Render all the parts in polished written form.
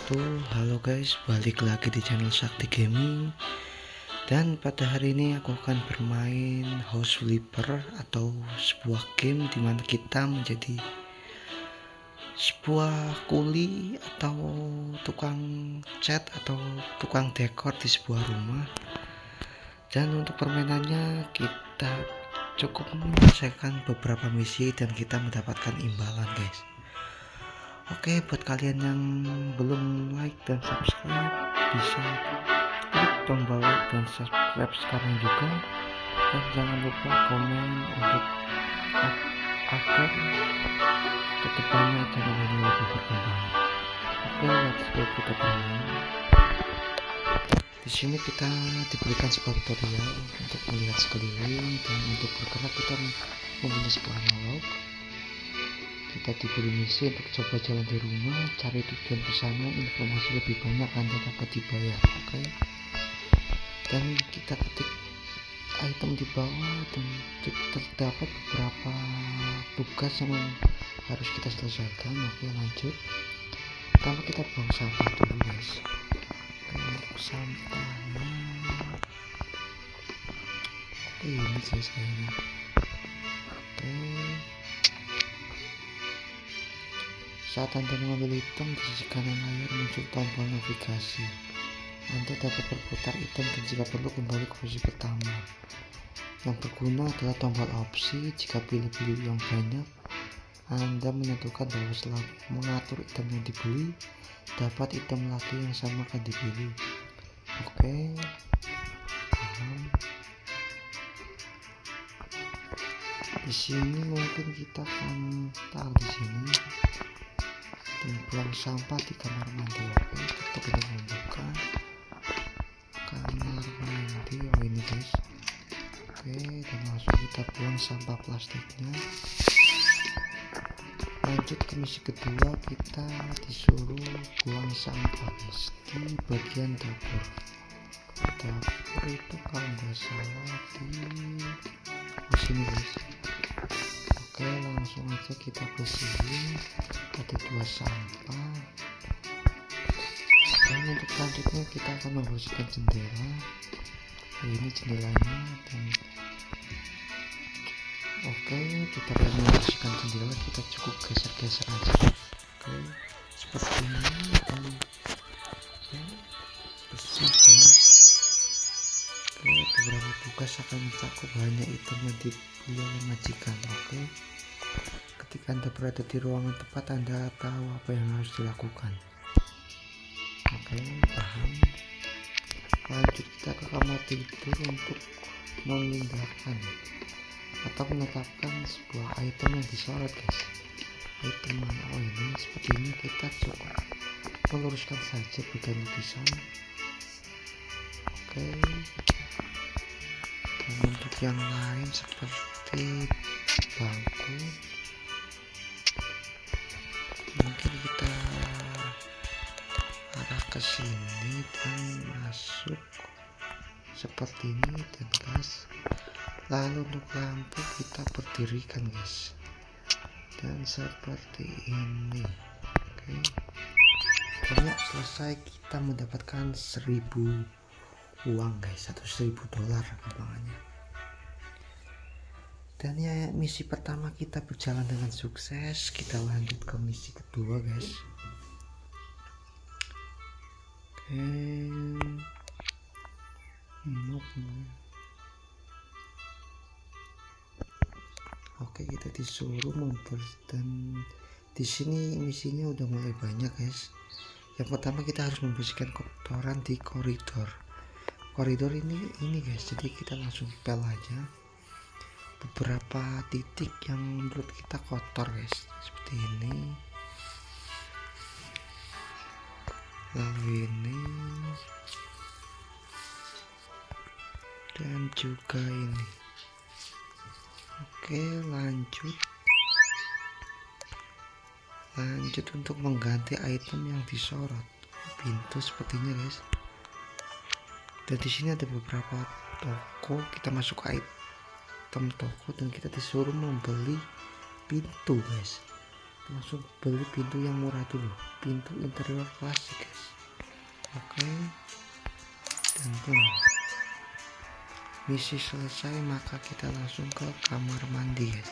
wabarakatuh. Halo guys, balik lagi di channel Sakti Gaming. Dan pada hari ini aku akan bermain House Flipper, atau sebuah game dimana kita menjadi sebuah kuli atau tukang cat atau tukang dekor di sebuah rumah. Dan untuk permainannya kita cukup menyelesaikan beberapa misi dan kita mendapatkan imbalan guys. Oke, buat kalian yang belum like dan subscribe, bisa klik tombol like dan subscribe sekarang juga, dan jangan lupa komen untuk agar kedepannya channel ini lebih berkembang. Oke, let's go, kita bermain. Di sini kita diberikan sebuah tutorial untuk melihat sekeliling, dan untuk bergerak kita mempunyai sebuah analog. Kita diberi misi untuk coba jalan di rumah, cari tujuan ke sana, informasi lebih banyak Anda dapat dibayar. Oke. Dan kita ketik item di bawah dan terdapat beberapa tugas yang harus kita selesaikan. Oke, lanjut. Pertama kita buang sampah dulu guys. Untuk sampahnya ini guys kayaknya. Oke. Saat Anda mengambil item, di sisi kanan layar muncul tombol navigasi. Anda dapat berputar item dan jika perlu kembali ke posisi pertama. Yang berguna adalah tombol opsi. Jika pilih yang banyak, Anda menentukan bahwa setelah mengatur item yang dibeli, dapat item lagi yang sama akan dipilih. Oke, paham. Di sini mungkin kita akan taruh di sini. Dan buang sampah di kamar mandi. Oke, ketuk untuk membuka kamar mandi. Oh ini guys. Oke, dan langsung kita buang sampah plastiknya. Lanjut ke misi kedua, kita disuruh buang sampah guys di bagian dapur. Dapur itu kalau nggak salah di sini guys. Oke, langsung aja kita bersihin. Ada 2 sampah. Dan untuk selanjutnya kita akan membersihkan jendela. Ini jendelanya. Dan oke, kita akan membersihkan jendela. Kita cukup geser-geser aja. Oke, seperti ini. Dan ya, bersih guys. Oke, beberapa tugas akan mencakup hanya item yang dibeli oleh majikan. Oke, ketika Anda berada di ruangan tepat, Anda tahu apa yang harus dilakukan. Oke, paham. Lanjut kita ke kamar tidur untuk memindahkan atau menetapkan sebuah item yang disorot guys. Item mana? Oh ini, seperti ini. Kita cukup meluruskan saja bagian lukisan. Oke, dan untuk yang lain seperti bangku, mungkin kita arah ke sini dan masuk seperti ini dan gas. Lalu untuk lampu kita berdirikan guys, dan seperti ini. Oke, banyak selesai. Kita mendapatkan 1000 uang guys, atau 1000 dolar gampangannya. Dan ya, misi pertama kita berjalan dengan sukses. Kita lanjut ke misi kedua guys. Oke, kita disuruh dan di sini misinya udah mulai banyak guys. Yang pertama kita harus membersihkan kotoran di koridor. Koridor ini guys, jadi kita langsung pel aja beberapa titik yang menurut kita kotor guys, seperti ini. Lalu ini, dan juga ini. Oke, lanjut untuk mengganti item yang disorot. Pintu sepertinya guys. Dan di sini ada beberapa toko. Kita masuk ke item toko dan kita disuruh membeli pintu guys. langsung beli pintu yang murah dulu, pintu interior klasik guys. Oke, dan boom, misi selesai. Maka kita langsung ke kamar mandi guys.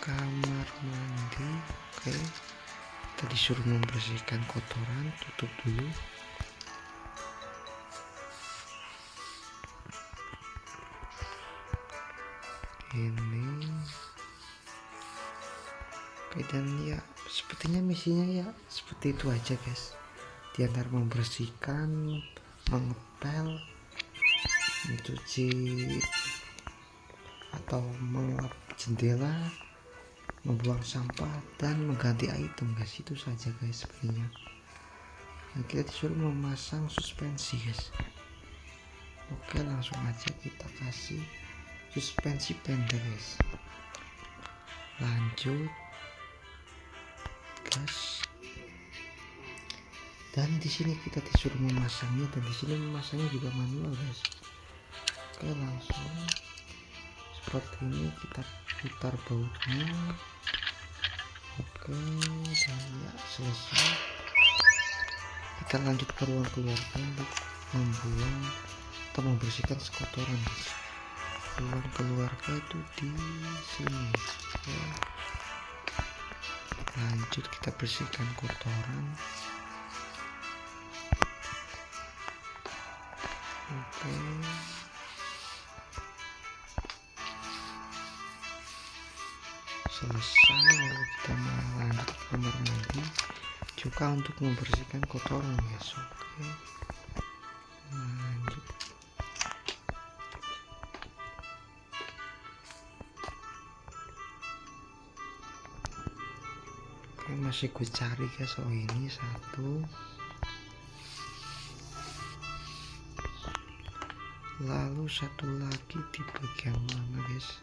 Kamar mandi. Oke, kita disuruh membersihkan kotoran. Tutup dulu. Ini. Oke, dan ya sepertinya misinya ya seperti itu aja guys. Di antara membersihkan, mengepel, mencuci atau mengap jendela, membuang sampah, dan mengganti item guys. Itu saja guys sepertinya. Nah, kita disuruh memasang suspensi guys. Oke, langsung aja kita kasih suspensi pendek guys. Lanjut gas. Dan di sini kita disuruh memasangnya, dan di sini memasangnya juga manual guys. Oke, langsung seperti ini kita putar bautnya. Oke, dan ya selesai. Kita lanjut ke ruang keluarga untuk membuang atau membersihkan kotoran guys. Ruang keluarga itu di sini ya. Lanjut kita bersihkan kotoran. Oke, selesai. Lalu kita lanjut ke kamar mandi juga untuk membersihkan kotoran guys. Oke, lanjut. Oke, masih gue cari guys. Oh, ini satu. Lalu satu lagi di bagian mana guys?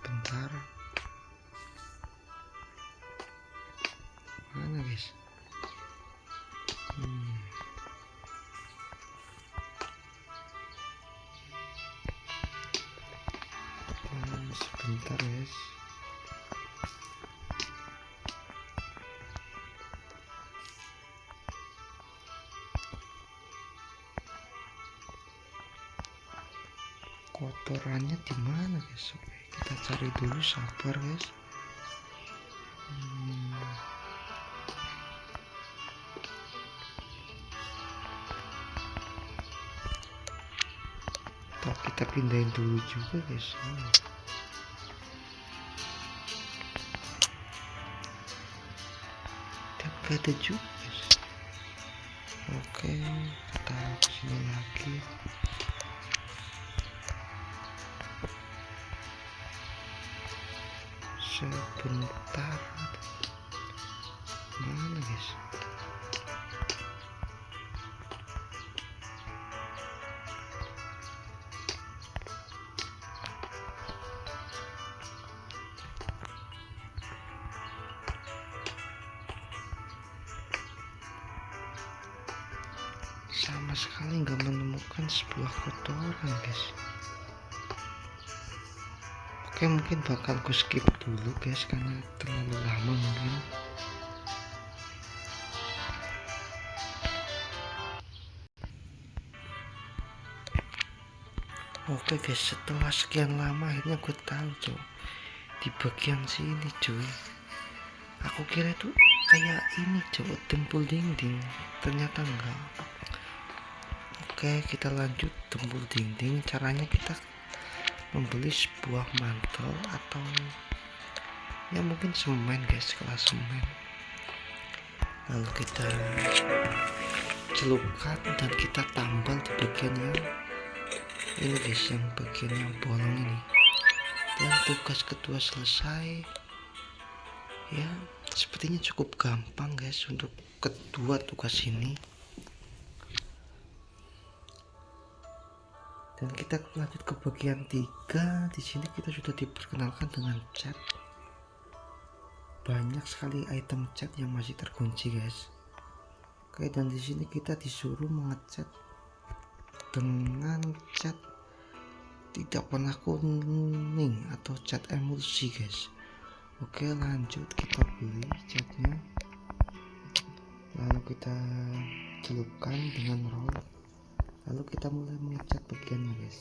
Bentar, mana guys? Sebentar guys. Kotorannya di mana guys? Oke, kita cari dulu, sabar guys. Atau kita pindahin dulu juga guys. Tapi ada juga guys. Oke, kita taruh ke sini lagi. Sebentar, mana guys? Sama sekali nggak menemukan sebuah kotoran guys. Oke, mungkin bakal gue skip dulu guys karena terlalu lama mungkin. Oke guys, setelah sekian lama akhirnya gue tahu cuy, di bagian sini cuy. Aku kira itu kayak ini cuy, tempul dinding, ternyata enggak. Oke, kita lanjut tempul dinding. Caranya kita membeli sebuah mantel atau ya mungkin semen guys, kelas semen. Lalu kita celupkan dan kita tambal di bagian yang ini guys, yang bagian yang bolong ini. Dan tugas kedua selesai ya. Sepertinya cukup gampang guys untuk kedua tugas ini. Dan kita lanjut ke bagian 3. Di sini kita sudah diperkenalkan dengan cat. Banyak sekali item cat yang masih terkunci guys. Oke, dan di sini kita disuruh mengecat dengan cat tidak pernah kuning atau cat emulsi guys. Oke, lanjut kita beli catnya, lalu kita celupkan dengan roll, lalu kita mulai mengecat bagiannya guys.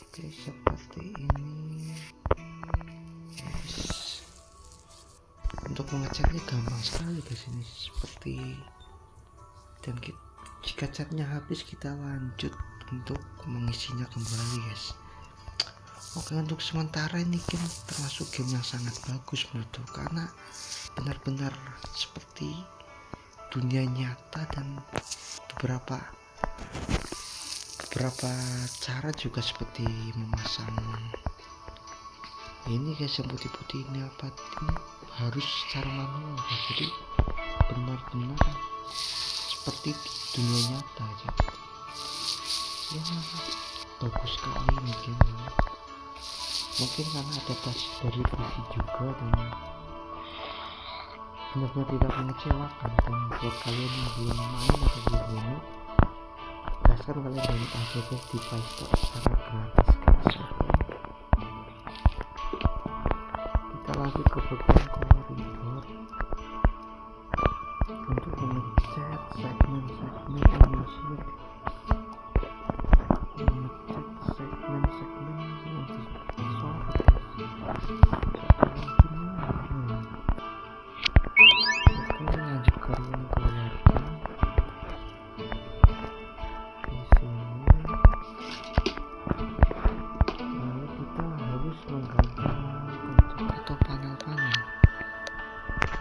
Oke, seperti ini guys. Untuk mengecatnya gampang sekali guys, ini seperti, dan jika catnya habis kita lanjut untuk mengisinya kembali guys. Oke, untuk sementara ini game termasuk game yang sangat bagus menurutku, karena benar-benar seperti dunia nyata, dan beberapa cara juga seperti memasang ini guys, yang putih-putih ini apa ini harus secara manual guys. Jadi benar-benar seperti dunia nyata aja ya, bagus sekali ini game ini. Mungkin karena adaptasi dari TV juga, dan benar-benar tidak mengecewakan. Dan buat kalian yang belum main atau belum ini, gaskan kalian download aja guys di Play Store secara gratis guys. Kita lanjut ke bagian koridor untuk mengecat segmen-segmen emulsi, mengecat segmen-segmen yang disorot. Oke, lanjut ke ruang keluarga. Di sini lalu kita harus mengganti atau panel-panel.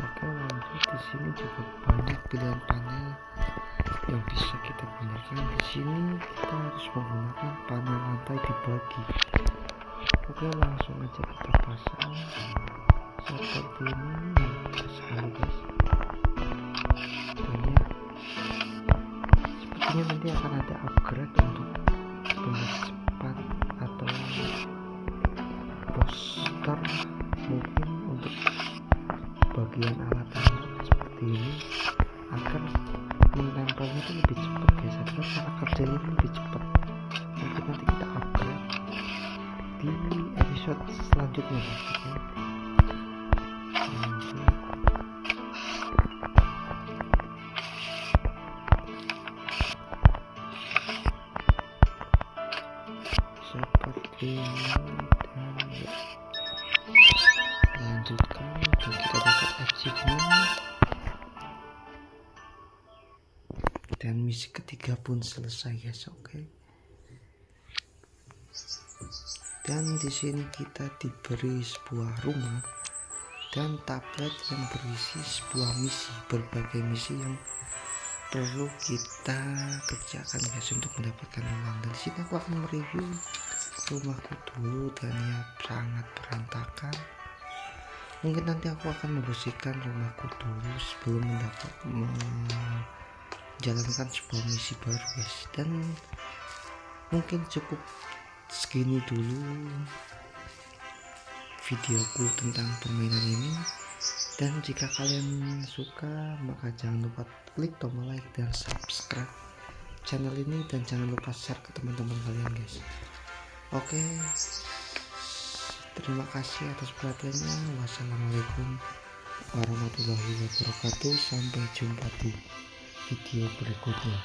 Oke, lanjut. Di sini juga banyak pilihan panel yang bisa kita gunakan. Di sini kita harus menggunakan panel lantai dibagi. Oke, langsung aja kita pasang seperti ini. Sekali guys, dan ya sepertinya nanti akan ada upgrade untuk cepat atau poster, mungkin untuk bagian alat-alat seperti ini agar menempelnya itu lebih cepat guys, agar cara kerjanya lebih cepat. Mungkin nanti kita upgrade di episode selanjutnya guys. Seperti ini, dan ya, lanjutkan dan kita dapat achievement, dan misi ketiga pun selesai guys. Oke, dan di sini kita diberi sebuah rumah dan tablet yang berisi sebuah misi, berbagai misi yang perlu kita kerjakan guys untuk mendapatkan uang. Dan sini aku akan mereview rumahku dulu, dan ya sangat berantakan. Mungkin nanti aku akan membersihkan rumahku dulu sebelum menjalankan sebuah misi baru guys. Dan mungkin cukup segini dulu videoku tentang permainan ini, dan jika kalian suka maka jangan lupa klik tombol like dan subscribe channel ini, dan jangan lupa share ke teman-teman kalian guys. Oke, terima kasih atas perhatiannya. Wassalamualaikum warahmatullahi wabarakatuh. Sampai jumpa di video berikutnya.